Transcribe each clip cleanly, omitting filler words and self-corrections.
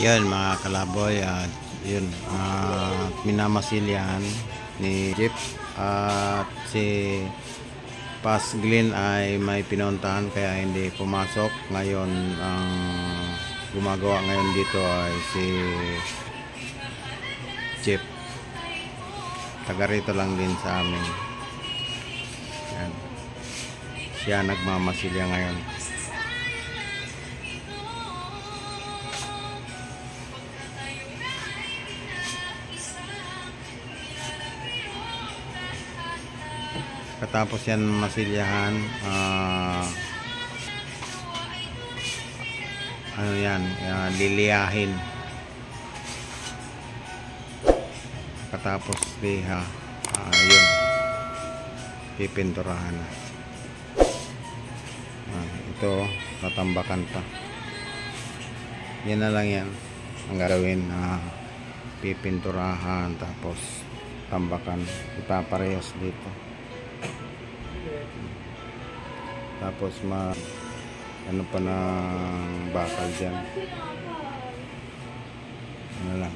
Yan mga kalaboy, at yun, minamasilyahan ni Jeep at si Pas Glenn ay may pinuntahan kaya hindi pumasok. Ngayon ang gumagawa ngayon dito ay si Jeep, taga rito lang din sa amin. Yan. Siya nagmamasilya ngayon. Katapos yan masilyahan, ano yan, liliyahin. Katapos liha, yun, pipinturahan. Ito, tatambakan pa. Yan na lang yan ang gagawin, pipinturahan tapos tambakan, ipaparehas dito. Tapos ano pa ng bakal dyan, ano lang.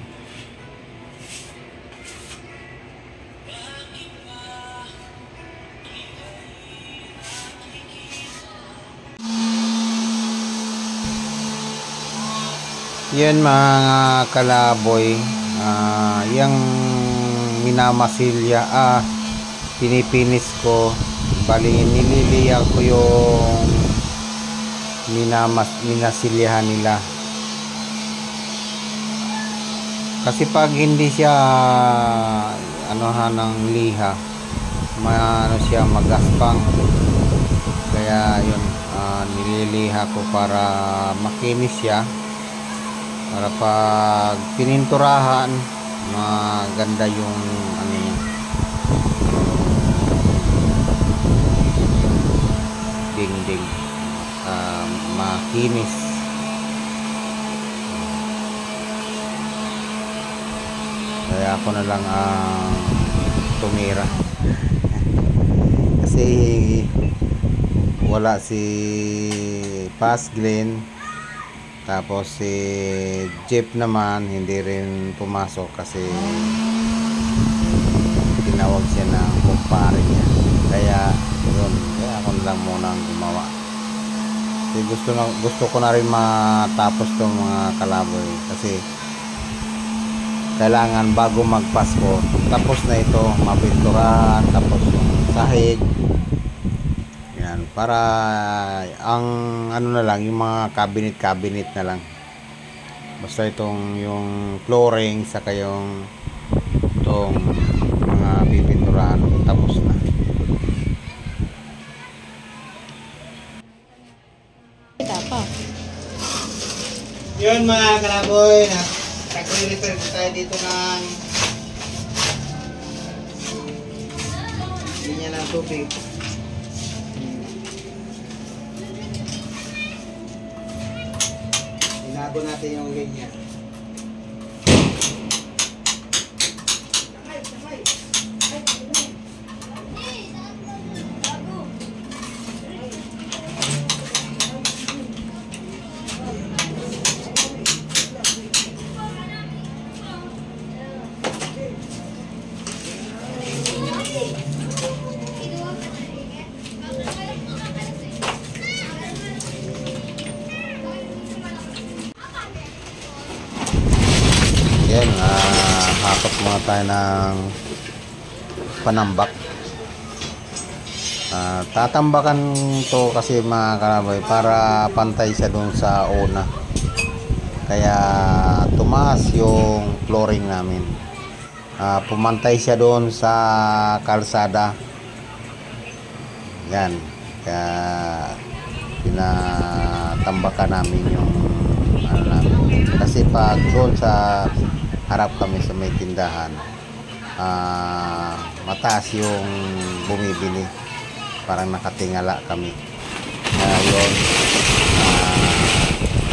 Yan mga kalaboy, yung minamasilya, pinipinis ko. Bali, nililiya ko yung minasilyahan nila. Kasi pag hindi siya ng liha, siya magaspang. Kaya yun, nililiha ko para makinis siya. Para pag pininturahan, maganda yung dingding, makinis. Kaya ako na lang tumira kasi wala si Pas Glenn, tapos si Jeep naman hindi rin pumasok kasi tinawag siya ng kumpare niya. Kaya yun, ako na lang muna ang gumawa. Kasi gusto ko na rin matapos tong mga kalaboy, kasi kailangan bago magpasko tapos na ito, mapinturahan, tapos yung sahig yan, para ang na lang, yung mga cabinet na lang, basta itong yung flooring saka yung itong mga pipinturahan tapos na. Yun mga kalaboy, nag-refer tayo dito ng linya ng tubig. Inago natin yung linya. Yan, hakot muna tayo ng panambak. Tatambakan to kasi mga kalaboy para pantay siya dun sa una. Kaya tumaas yung flooring namin. Pumantay siya dun sa kalsada. Yan. Kaya pinatambakan namin yung namin. Kasi pag doon sa harap kami sa may tindahan, mataas yung bumibili, parang nakatingala kami. Ngayon,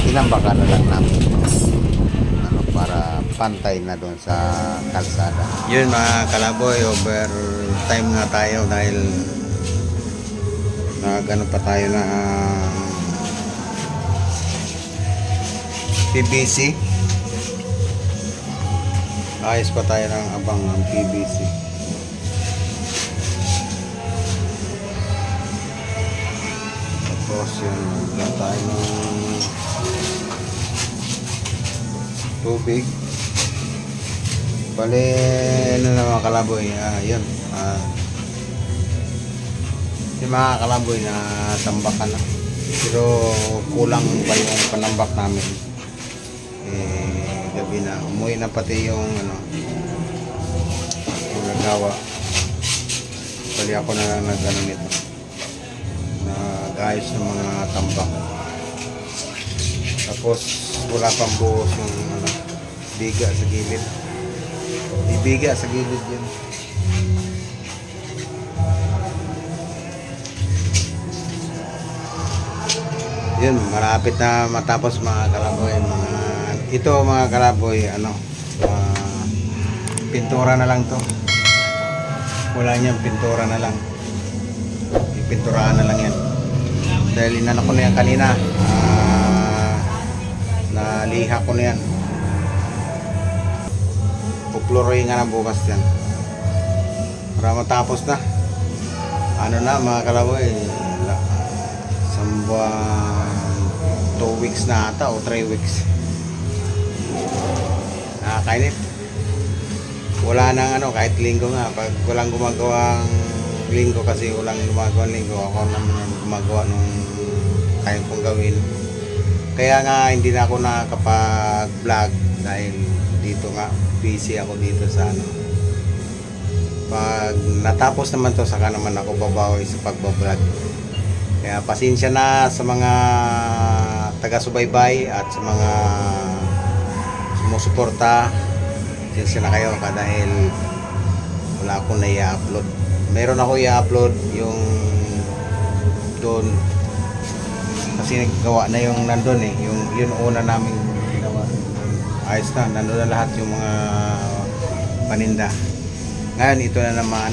tinambakan na lang namin para pantay na doon sa kalsada. Yun mga kalaboy, overtime nga tayo dahil nagano pa tayo na PVC Ayos pa tayo ng abang ng PVC. Tapos yun, lang tayo ng tubig. Bale, ano na mga kalaboy, yun. Yung mga kalaboy na tambakan na. Pero kulang pa yung panambak namin. Gabi na, umuwi na pati yung ano, yung nagawa. Bali ako na lang nag-ano nito, nag-ayos ng mga tambak. Tapos wala pang buhos yung ano, biga sa gilid. Ibiga sa gilid yun. Yun, malapit na matapos mga kalaboy. Ito mga kalaboy, ano, pintura na lang to. Wala niyang pintura na lang. Ipinturahan na lang yan. Dahil inano ko na yan kanina. Naliha ko na yan. Pupluroy nga na bukas yan. Para matapos na. Ano na mga kalaboy, sambuan 2 weeks na ata o 3 weeks. Nakakainit. Wala nang ano, kahit linggo nga. Pag walang gumagawang linggo, kasi walang gumagawang linggo, ako naman gumagawa nung kaya kong gawin. Kaya nga hindi na ako nakakapag-vlog dahil dito nga busy ako dito sa ano. Pag natapos naman to, saka naman ako babawi sa pagbablog. Kaya pasensya na sa mga taga-subaybay at sa mga sumusuporta. Pasensya na kayo dahil wala akong na i-upload. Meron ako i-upload yung doon kasi naggawa na yung nandun yung yun una namin ginawa. Ayos na, nandun na lahat yung mga paninda. Ngayon ito na naman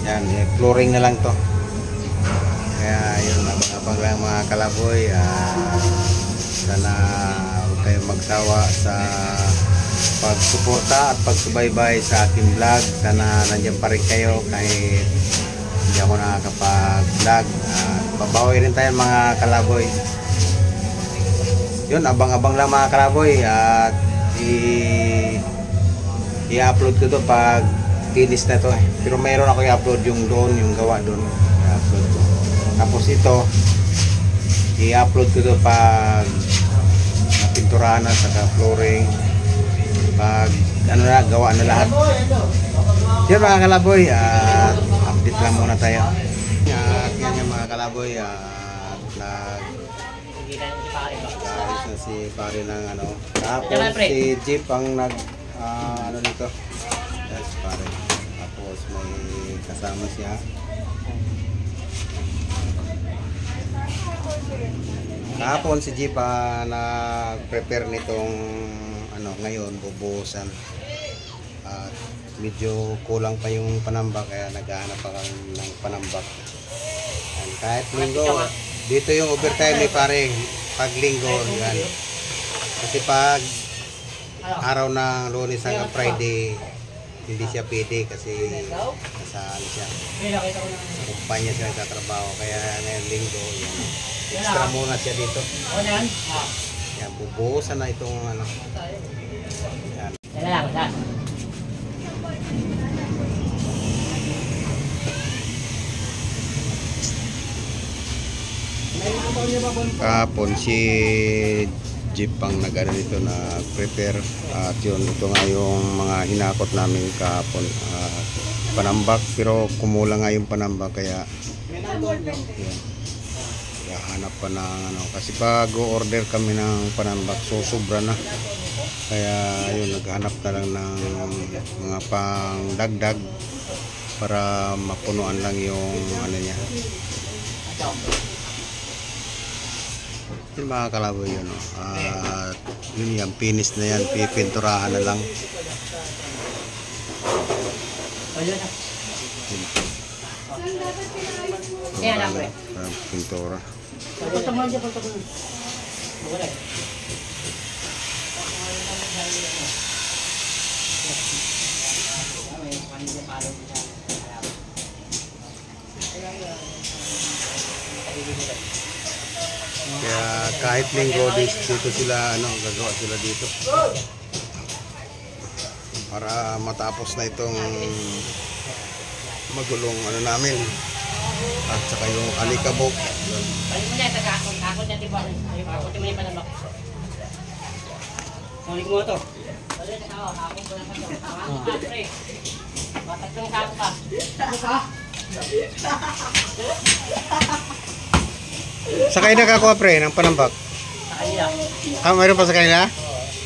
yan, flooring na lang to. Kaya yun, abang lang mga kalaboy. Sana huwag kayong magsawa sa pagsuporta at pagsubaybay sa aking vlog. Sana nandiyan pa rin kayo kahit hindi ako nakakapag-vlog. Babawi rin tayo mga kalaboy. Yun, abang-abang lang mga kalaboy. At i-upload ko to pag finish na to. Pero mayroon ako i-upload yung doon, yung gawa doon. I-upload ko. Tapos ito, i-upload ko to pag napinturahan na sa flooring. Pag ano na, gawa na lahat. Yan mga kalaboy, update lang muna tayo. At yan yung mga kalaboy, nag-ayos na si pare ng ano. Tapos si Jeep ang ano nito. Yes, pare. Tapos may kasama siya. Kahapon si Jeep nag-prepare nitong ano, ngayon bubuhusan. At medyo kulang pa yung panambak, kaya naghahanap pa kami ng panambak. And kahit linggo, dito yung overtime ni pare, pag linggo yan. Kasi pag araw ng Lunes hanggang Friday, hindi siya pwede kasi nasa ano siya, sa kumpanya siya nagtatrabaho. Kaya ngayon linggo, yan, extra muna siya dito. Yan, bubuhusan na itong ano. Yan. Kahapon si Jeep ang nag-ano dito na prepare. At yun, ito nga yung mga hinakot namin kahapon, panambak, pero kumulang nga yung panambak. Kaya yan, hanap pa ng ano, kasi pag order kami ng panambak, so sobra na. Kaya yun, naghanap na lang ng mga pang dagdag para mapunuan lang yung ano niya. Yung mga kalaboy yun, yun yan, finish na yan, pipinturahan na lang. Pintura. kahit linggo dito sila gagawa sila dito para matapos na itong magulong namin at saka yung alikabok. Balik mo na, takakot na diba? Takot mo na yung panabak. Balik mo ito. Balik na ako, hakot ko na pa ito. Hakot ka, pre. Batak ng sakot ka. Sa kanila kakuha pre ng panambak? Sa kanila. Mayroon pa sa kanila?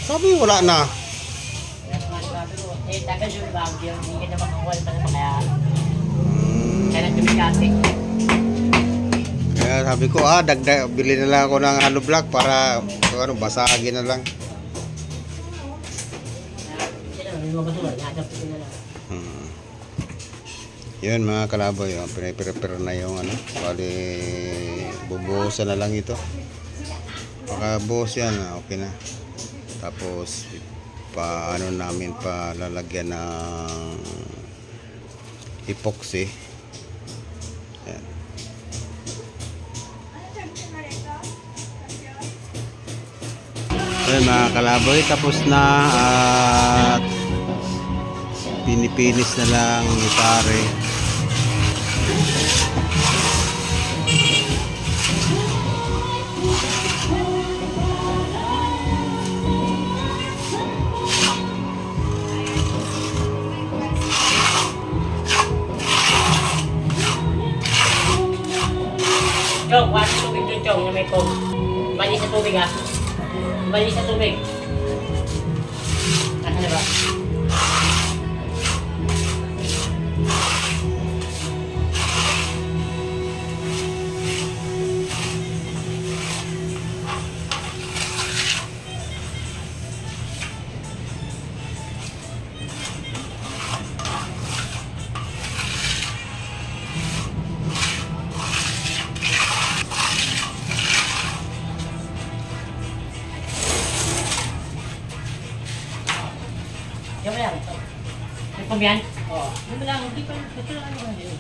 Sabi wala na. Eh, tagal yung bagyo. Hindi ka na makakuha pa naman kaya nagdumikati. Kaya sabi ko, bili na lang ako ng hollow block para basagin na lang. Yun mga kalaboy, pinipirepare na yung bali bubuhusan na lang ito. Pagkabuhos yan, okay na. Tapos namin lalagyan ng epoxy. Yan. Ayun mga kalaboy, tapos na at pinipinis na lang ni pare. Chong, wala sa tubig doon, Chong, na may coke. Bali sa tubig, ha? Bali sa tubig. Ano na ba? Yung yan. May pamyan? Oo. Yung lang, hindi pa. Ito lang naman din.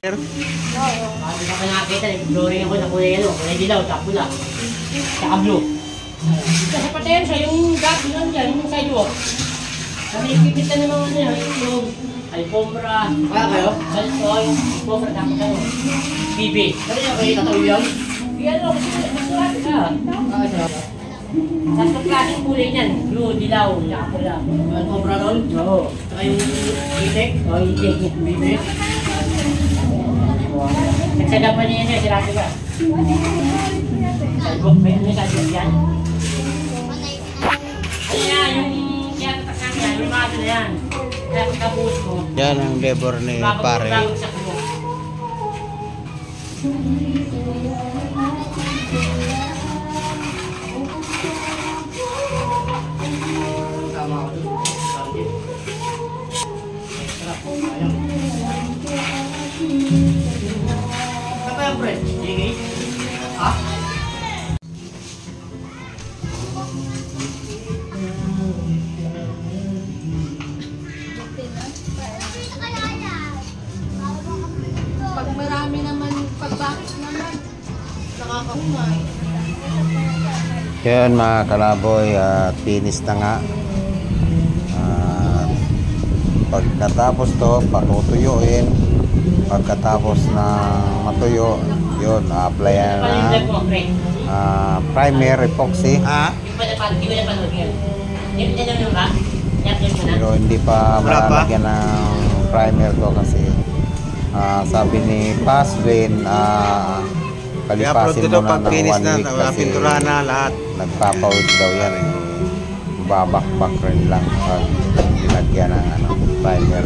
Hindi ka pa nakakita, nag-flooring ako na kulay dilaw, tsaka pula, tsaka blue. Kasi pati yan siya, yung gas yun dyan, yung sidewalk. Kami nagpipita ng mga yung alfombra. Kaya kayo? Yung alfombra, tapos bibi. Kaya niya kayo tatawi yan? Yan o, kasi nagsulat ka. Tatlong klaseng kulay niyan, blue, dilaw, tsaka pula. Alfombra doon? Oo. Tsaka yung itik? Oo, itik. Bibi. Nagsagapan niya niya, sirabi ba? Sidewalk ba yun? Sidewalk yan? Ano yan? Yung tinatatak namin yan, yung mga na yan. Kaya pagkabuhos mo. Yan ang labor ni pare. Apa yang fresh? Ini? Ah? Pag marami naman, pagbakit naman, nakakaumay. Yan mga kalaboy, finish na nga. Pagkatapos to, patutuyuin. Pagkatapos na matuyo, yun, applyan na primer epoxy. Pero hindi pa malalagyan ng primer to kasi sabi ni Paslin, palipasin mo na ng 1 week kasi nagpapawid daw yan. Babakbak rin lang. Hindi lagyan ng ano, primer.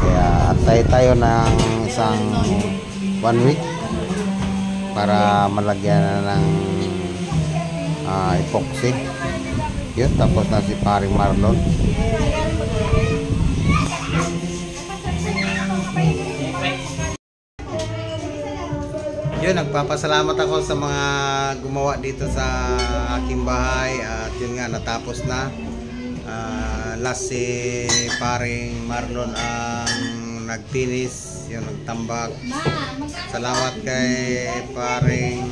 Kaya antay tayo ng isang 1 week para malagyan na ng epoxy. Yun, tapos na si paring Marlon. Yun, nagpapasalamat ako sa mga gumawa dito sa aking bahay at yun nga, natapos na. Last si paring Marlon ang nagfinish, yun, nagtambak. Salamat kay paring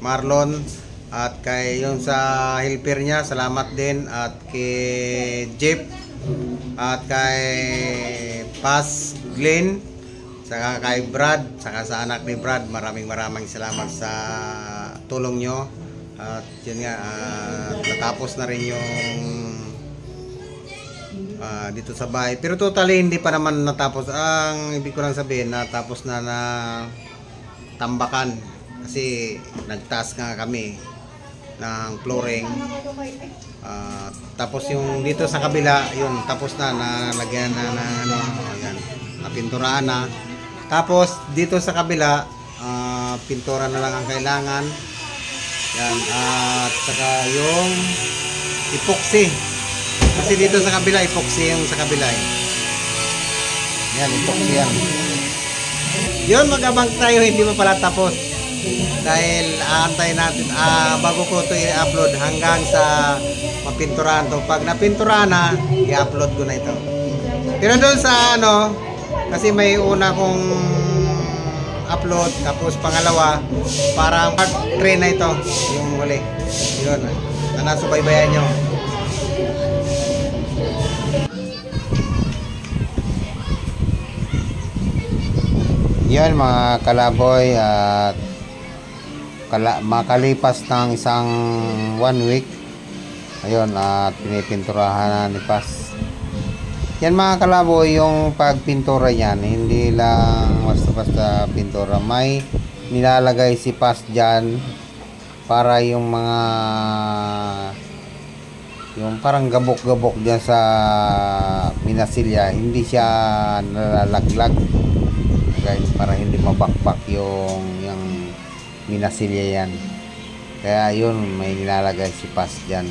Marlon at kay yung sa helper niya, salamat din, at kay Jeep at kay Pas Glenn, saka kay Brad, saka sa anak ni Brad. Maraming salamat sa tulong nyo. At yun nga, natapos na rin yung dito sa bahay. Pero totally hindi pa naman natapos. Ang ibig ko lang sabihin, natapos na na tambakan. Kasi nagtaas nga kami ng flooring. Tapos yung dito sa kabila, yun, tapos na, nalagyan na ng ano, ayan, napinturahan na. Tapos dito sa kabila, pintura na lang ang kailangan. Yan, at saka yung epoxy. Kasi dito sa kabila, epoxy yung sa kabila eh. Yan, epoxy yan. Yun, mag-abang tayo, hindi pa pala tapos. Dahil aantay natin, bago ko ito i-upload hanggang sa mapinturahan to. Pag napinturahan na, i-upload ko na ito. Pero doon sa ano, kasi may una kong upload, tapos pangalawa, parang part 3 na ito, yung huli. Yun, na nasubaybayan nyo. Yan mga kalaboy, at makalipas ng isang 1 week, ayun, at pinipinturahan na ni Pas. Yan mga kalaboy, yung pagpintura yan, hindi lang basta-basta pintura. May nilalagay si Pas dyan para yung mga yung parang gabok-gabok dyan sa minasilya, hindi siya nalalaglag. Para hindi mabakbak yung minasilya yan. Kaya yun, may nilalagay si Pas dyan.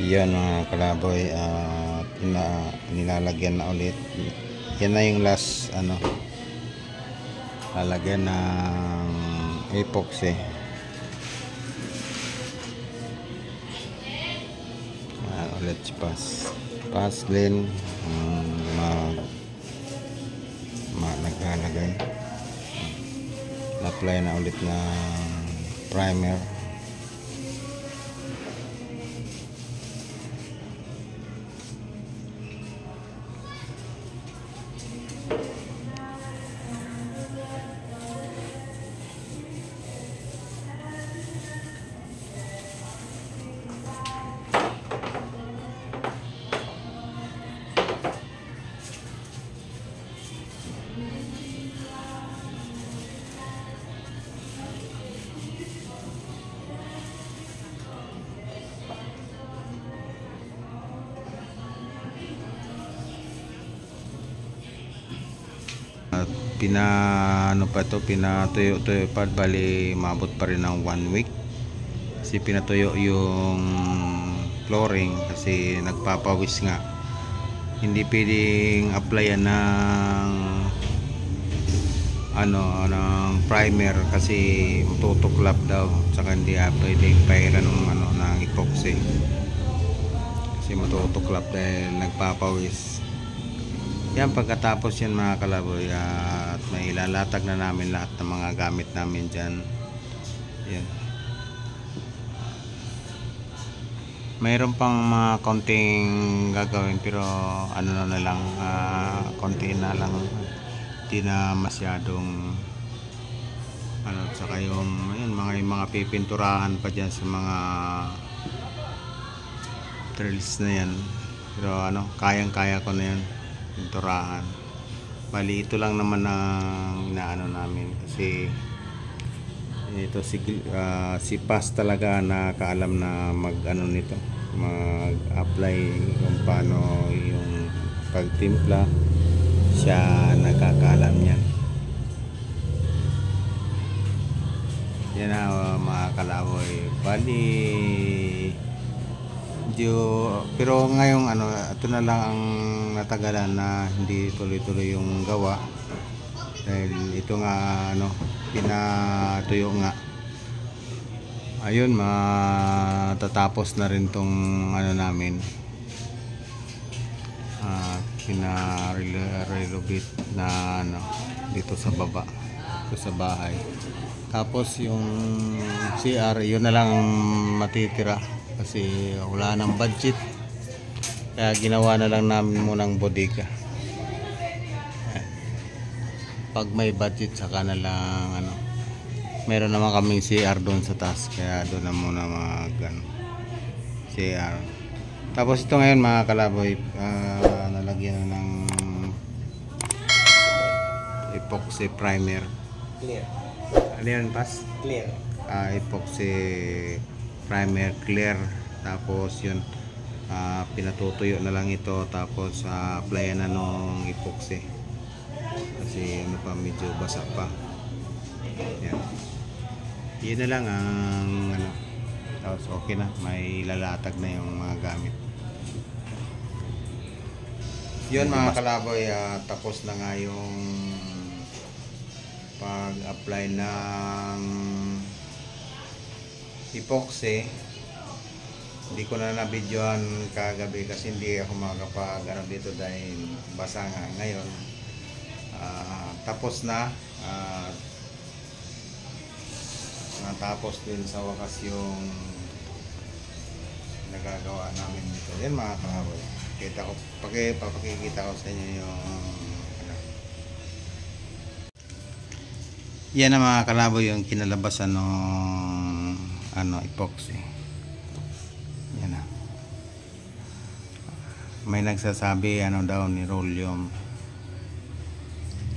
Yan mga kalaboy, nilalagyan na ulit. Yan na yung last ano, lalagyan ng epoxy. Ulit si Pas Glenn naglalagay, apply na ulit na primer. Pinatuyo pa, bali mabot pa rin ng 1 week kasi pinatuyo yung flooring kasi nagpapawis nga. Hindi pwedeng applyan ng ng primer kasi matutuklap daw, saka hindi pwedeng pahiran ng epoxy kasi matutuklap dahil nagpapawis. Yan, pagkatapos yan mga kalaboy, at may ilalatag na namin lahat ng mga gamit namin dyan. Yan. Mayroon pang mga konting gagawin, pero na lang, konti na lang, hindi na masyadong saka yung mga pipinturahan pa dyan sa mga trails na yan, pero kayang kaya ko na yan pinturahan. Bali ito lang naman ang inaano namin kasi ito si Paz talaga nakakaalam na mag-ano nito, mag-apply kung paano yung pagtimpla. Siya nakakaalam niyan. Yan na mga kalaboy. Bali pero ngayong ano, ito na lang ang natagalan na hindi tuloy-tuloy yung gawa dahil ito nga ano, pinatuyo nga. Ayun, matatapos na rin tong ano namin, pina-renovate na ano, dito sa baba, dito sa bahay. Tapos yung CR, yun na lang matitira kasi wala nang budget, kaya ginawa na lang namin munang bodega. Pag may budget saka na lang ano, meron naman kaming CR doon sa taas, kaya doon na muna mag ano, CR. Tapos ito ngayon mga kalaboy, nalagyan na ng epoxy primer. Clear. Ano yan, Pas? Clear. Epoxy primer clear. Tapos yun, pinatutuyo na lang ito, tapos applyan na nung epoxy kasi ano pa, medyo basa pa. Yan, yun na lang ang ano, tapos okay na, may lalatag na yung mga gamit. Yun mga kalaboy, tapos na nga yung pag-apply ng epoxy. Hindi ko na na-videoan kagabi kasi hindi ako makakapag-ano dito dahil basa nga ngayon. Tapos na, natapos din sa wakas yung nagagawa namin dito. Yan mga kalaboy, kita ko, papakikita ko sa inyo yung ano. Yan ang mga kalaboy, yung kinalabasan ng ano, epoxy. Yan na. May nagsasabi ano daw, ni Rollium.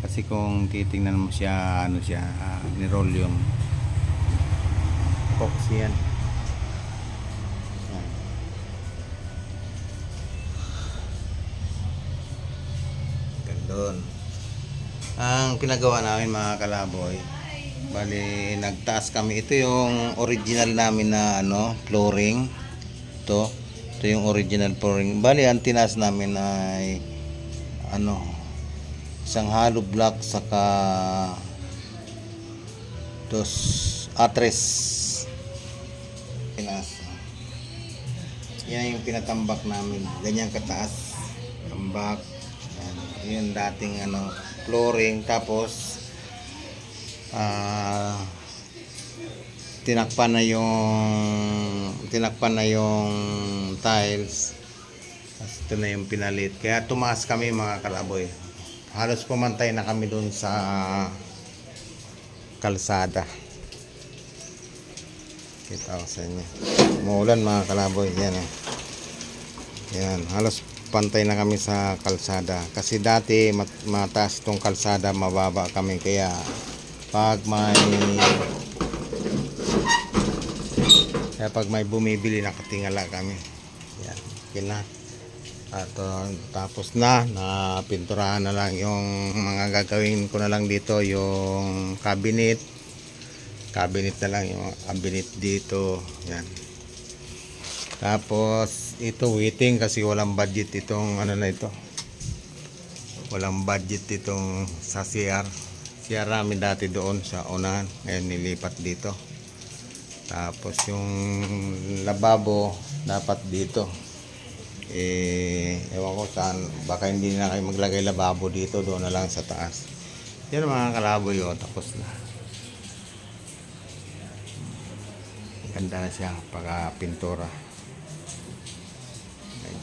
Kasi kung titingnan mo siya, ano siya, ni Rollium. Epoxy yan. Yan. Gandun. Ang pinagawa namin mga kalaboy, bali nagtaas kami. Ito yung original namin na ano, flooring. Ito yung original flooring. Bali ang tinaas namin ay ano, isang hollow block saka atres tinaas. Yan yung pinatambak namin, ganyan kataas tambak. Yan, yun dating ano, flooring. Tapos tinakpan na yung tiles. Tapos ito na yung pinalit, kaya tumaas kami mga kalaboy. Halos pumantay na kami dun sa kalsada. Kita ko sa inyo, umuulan mga kalaboy. Yan, yan, halos pantay na kami sa kalsada kasi dati mataas itong kalsada, mababa kami, kaya pag may bumibili nakatingala kami. Yan, kina at tapos na pinturahan na lang. Yung mga gagawin ko na lang dito, yung cabinet na lang, yung cabinet dito. Yan. Tapos ito waiting kasi walang budget itong ano na ito, walang budget itong sa CR namin dati doon sa unahan, ngayon nilipat dito. Tapos yung lababo dapat dito, ewan ko saan, baka hindi na kayo maglagay lababo dito, doon na lang sa taas. Yan mga kalaboy, tapos na. Ganda na siya pagka pintura. May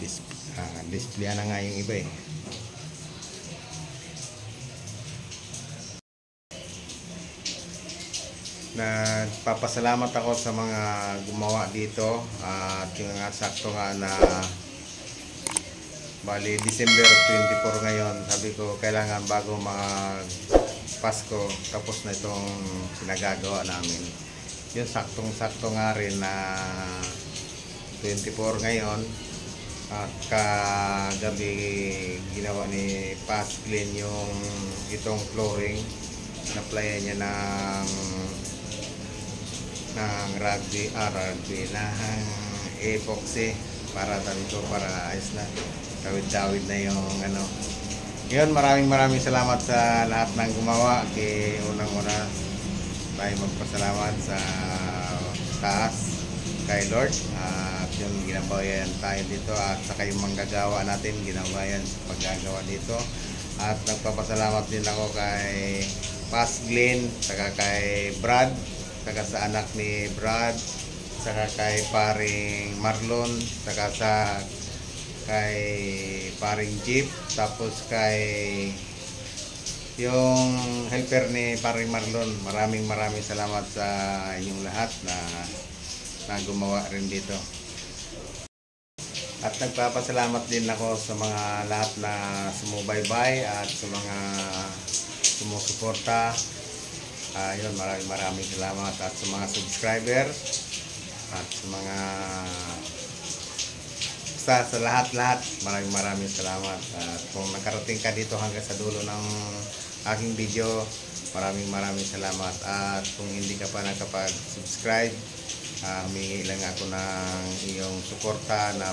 display na nga yung iba eh. Nagpapasalamat ako sa mga gumawa dito, at yung sakto nga na Bali, December 24 ngayon. Sabi ko, kailangan bago mag Pasko, tapos na itong sinagagawa namin. Yun, saktong-sakto nga rin na 24 ngayon. At kagabi ginawa ni Pasglin yung itong flooring. Naplayan niya ng rugby, ng epoxy para dito, para ayos na. Tawid-tawid na yung ano. Ngayon, maraming salamat sa lahat ng gumawa. Unang-una tayo magpasalamat sa taas kay Lord. At yung ginabayan tayo dito at saka yung manggagawa natin, ginabayan sa paggagawa dito. At nagpapasalamat din ako kay Pasglin, saka kay Brad, saka sa anak ni Brad, saka kay paring Marlon, saka kay paring Jeep, tapos kay yung helper ni paring Marlon. Maraming salamat sa inyong lahat na gumawa rin dito. At nagpapasalamat din ako sa mga lahat na sumubaybay at sa mga sumusuporta. Yun, maraming salamat at sa mga subscriber at sa mga sa lahat-lahat, maraming salamat. At kung nakarating ka dito hanggang sa dulo ng aking video, maraming salamat. At kung hindi ka pa nakapag-subscribe, humingi lang ako ng iyong suporta na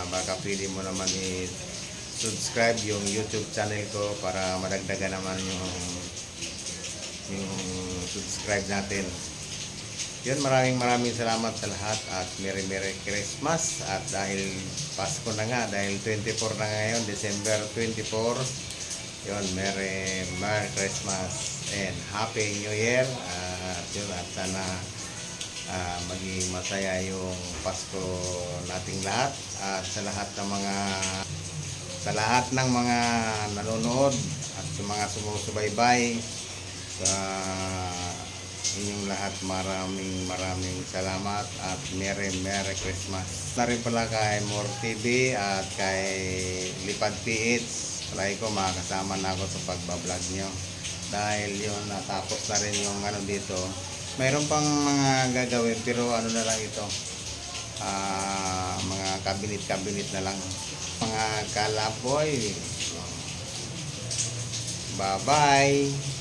baka pwede mo naman i-subscribe yung YouTube channel ko para madagdagan naman yung subscribe natin. Yun, maraming salamat sa lahat at Merry Christmas. At dahil Pasko na nga, dahil 24 na ngayon, December 24, yun, Merry Christmas and Happy New Year. At yun, at sana maging masaya yung Pasko nating lahat. At sa lahat ng mga nanonood at sa mga sumusubaybay, sa inyong lahat, maraming salamat at Merry Christmas. Na rin pala kay More TV at kay Lipad PH. Palagi ko makakasama na ako sa pagbablog nyo. Dahil yun, natapos na rin yung ano dito. Mayroon pang mga gagawin pero ano na lang ito. Mga cabinet na lang. Mga kalaboy. Bye-bye.